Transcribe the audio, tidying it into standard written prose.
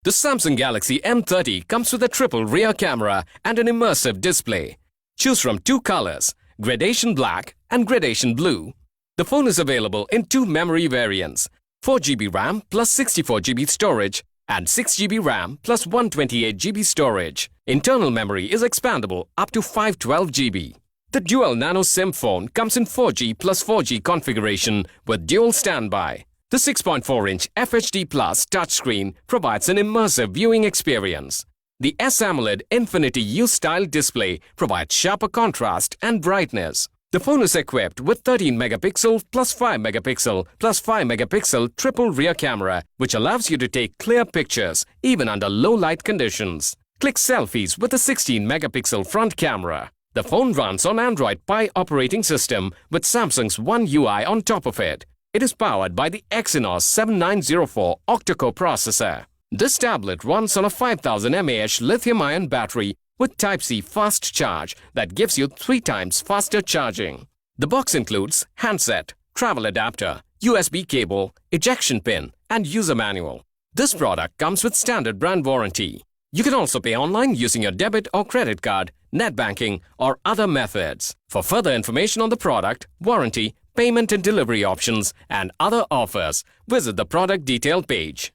The Samsung Galaxy M30 comes with a triple rear camera and an immersive display. Choose from two colors, Gradation Black and Gradation Blue. The phone is available in two memory variants, 4GB RAM plus 64GB storage and 6GB RAM plus 128GB storage. Internal memory is expandable up to 512GB. The dual nano SIM phone comes in 4G plus 4G configuration with dual standby. The 6.4-inch FHD Plus touchscreen provides an immersive viewing experience. The S-AMOLED Infinity U-style display provides sharper contrast and brightness. The phone is equipped with 13-megapixel plus 5-megapixel plus 5-megapixel triple rear camera, which allows you to take clear pictures even under low light conditions. Click selfies with a 16-megapixel front camera. The phone runs on Android Pie operating system with Samsung's One UI on top of it. It is powered by the Exynos 7904 octa-core processor. This tablet runs on a 5000 mAh lithium-ion battery with Type-C fast charge that gives you 3 times faster charging. The box includes handset, travel adapter, USB cable, ejection pin, and user manual. This product comes with standard brand warranty. You can also pay online using your debit or credit card, net banking, or other methods. For further information on the product, warranty, payment and delivery options, and other offers, visit the product detail page.